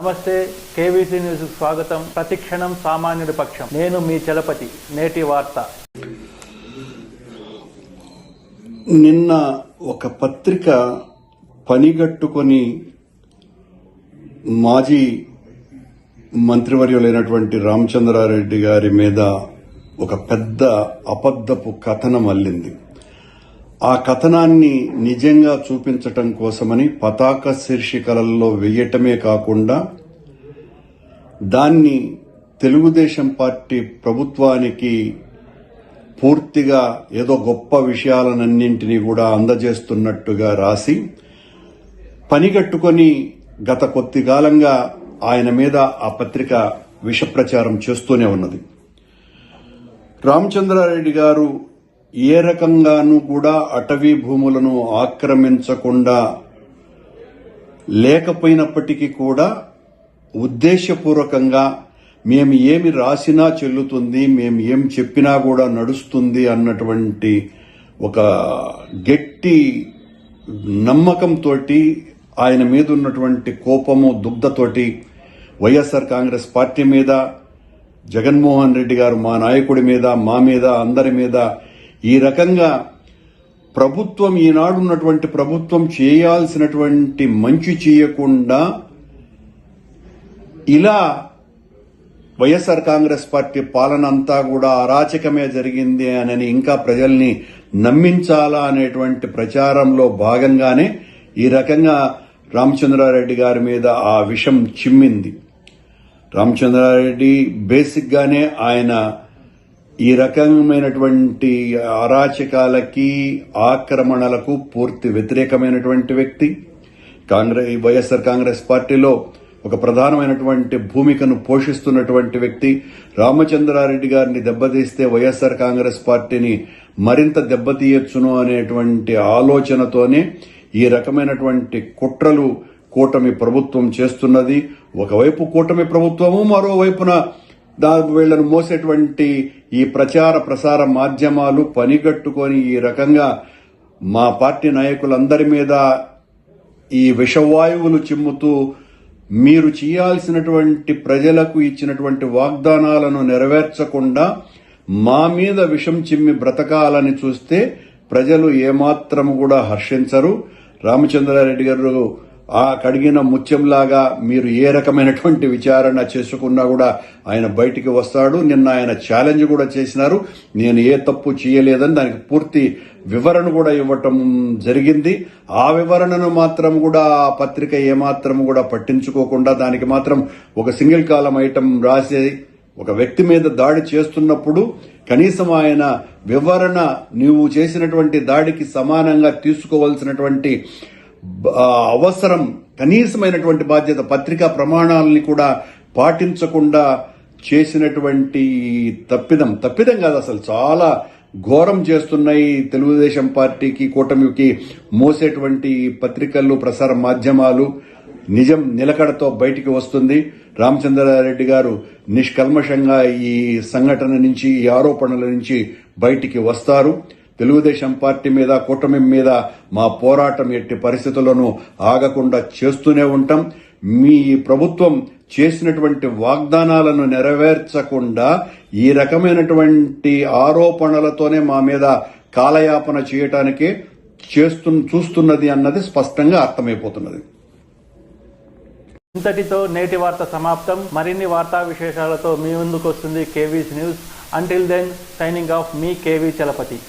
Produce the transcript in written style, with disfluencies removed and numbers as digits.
నమస్తే, KVC news స్వాగతం. ప్రతిక్షణం సామాన్యుడి పక్షం. నేను మీ చలపతి. నేటి వార్త. నిన్న ఒక పత్రిక పనిగట్టుకొని మాజీ మంత్రివర్యులైనటువంటి రామచంద్రారెడ్డి గారి మీద ఒక పెద్ద అబద్ధపు కథనం అల్లింది. ఆ కథనాన్ని నిజంగా చూపించటం కోసమని పతాక శీర్షికలలో వేయటమే కాకుండా దాన్ని తెలుగుదేశం పార్టీ ప్రభుత్వానికి పూర్తిగా ఏదో గొప్ప విషయాలన్నింటినీ కూడా అందజేస్తున్నట్టుగా రాసి పనిగట్టుకొని గత కొద్ది కాలంగా ఆయన మీద ఆ పత్రిక విషప్రచారం చేస్తూనే ఉన్నది. రామచంద్రారెడ్డి గారు ఏ రకంగానూ కూడా అటవీ భూములను ఆక్రమించకుండా లేకపోయినప్పటికీ కూడా ఉద్దేశపూర్వకంగా మేము ఏమి రాసినా చెల్లుతుంది, మేము ఏం చెప్పినా కూడా నడుస్తుంది అన్నటువంటి ఒక గట్టి నమ్మకంతో ఆయన మీద ఉన్నటువంటి కోపము దుగ్ధతోటి వైఎస్ఆర్ కాంగ్రెస్ పార్టీ మీద, జగన్మోహన్ రెడ్డి గారు మా నాయకుడి మీద, మా మీద, అందరి మీద ఈ రకంగా ప్రభుత్వం, ఈనాడు ఉన్నటువంటి ప్రభుత్వం చేయాల్సినటువంటి మంచి చేయకుండా ఇలా వైఎస్ఆర్ కాంగ్రెస్ పార్టీ పాలన అంతా కూడా అరాచకమే జరిగింది అని ఇంకా ప్రజల్ని నమ్మించాలా అనేటువంటి ప్రచారంలో భాగంగానే ఈ రకంగా రామచంద్రారెడ్డి గారి మీద ఆ విషం చిమ్మింది. రామచంద్రారెడ్డి బేసిక్ గానే ఆయన ఈ రకమైనటువంటి అరాచకాలకి, ఆక్రమణలకు పూర్తి వ్యతిరేకమైనటువంటి వ్యక్తి. వైఎస్ఆర్ కాంగ్రెస్ పార్టీలో ఒక ప్రధానమైనటువంటి భూమికను పోషిస్తున్నటువంటి వ్యక్తి. రామచంద్రారెడ్డి గారిని దెబ్బతీస్తే వైఎస్ఆర్ కాంగ్రెస్ పార్టీని మరింత దెబ్బతీయొచ్చును అనేటువంటి ఆలోచనతోనే ఈ రకమైనటువంటి కుట్రలు కూటమి ప్రభుత్వం చేస్తున్నది. ఒకవైపు కూటమి ప్రభుత్వము, మరోవైపున వీళ్లను మోసేటువంటి ఈ ప్రచార ప్రసార మాధ్యమాలు పనిగట్టుకొని ఈ రకంగా మా పార్టీ నాయకులందరి మీద ఈ విషవాయువులు చిమ్ముతూ మీరు చేయాల్సినటువంటి ప్రజలకు ఇచ్చినటువంటి వాగ్దానాలను నెరవేర్చకుండా మా మీద విషం చిమ్మి బ్రతకాలని చూస్తే ప్రజలు ఏమాత్రం కూడా హర్షించరు. రామచంద్రారెడ్డి గారు ఆ కడిగిన ముత్యంలాగా మీరు ఏ రకమైనటువంటి విచారణ చేసుకున్నా కూడా ఆయన బయటికి వస్తాడు. నిన్న ఆయన ఛాలెంజ్ కూడా చేసినారు, నేను ఏ తప్పు చేయలేదని. దానికి పూర్తి వివరణ కూడా ఇవ్వటం జరిగింది. ఆ వివరణను మాత్రం కూడా ఆ పత్రిక ఏమాత్రం కూడా పట్టించుకోకుండా దానికి మాత్రం ఒక సింగిల్ కాలం ఐటమ్ రాసి ఒక వ్యక్తి మీద దాడి చేస్తున్నప్పుడు కనీసం ఆయన వివరణ, నీవు చేసినటువంటి దాడికి సమానంగా తీసుకోవాల్సినటువంటి అవసరం, కనీసమైనటువంటి బాధ్యత, పత్రికా ప్రమాణాలని కూడా పాటించకుండా చేసినటువంటి తప్పిదం కాదు, అసలు చాలా ఘోరం చేస్తున్నాయి. తెలుగుదేశం పార్టీకి, కూటమికి మోసేటువంటి పత్రికలు, ప్రసార మాధ్యమాలు నిజం నిలకడతో బయటికి వస్తుంది. రామచంద్రారెడ్డి గారు నిష్కల్మషంగా ఈ సంఘటన నుంచి, ఈ ఆరోపణల నుంచి బయటికి వస్తారు. తెలుగుదేశం పార్టీ మీద, కూటమి మీద మా పోరాటం ఎట్టి పరిస్థితుల్లోనూ ఆగకుండా చేస్తూనే ఉంటాం. మీ ప్రభుత్వం చేసినటువంటి వాగ్దానాలను నెరవేర్చకుండా ఈ రకమైనటువంటి ఆరోపణలతోనే మా మీద కాలయాపన చేయటానికే చూస్తున్నది అన్నది స్పష్టంగా అర్థమైపోతున్నది. ఇంతటితో నేటి వార్త సమాప్తం. మరిన్ని వార్తా విశేషాలతో మీ ముందుకు వస్తుంది KVC news. Until then, signing off, మీ కేవీ చలపతి.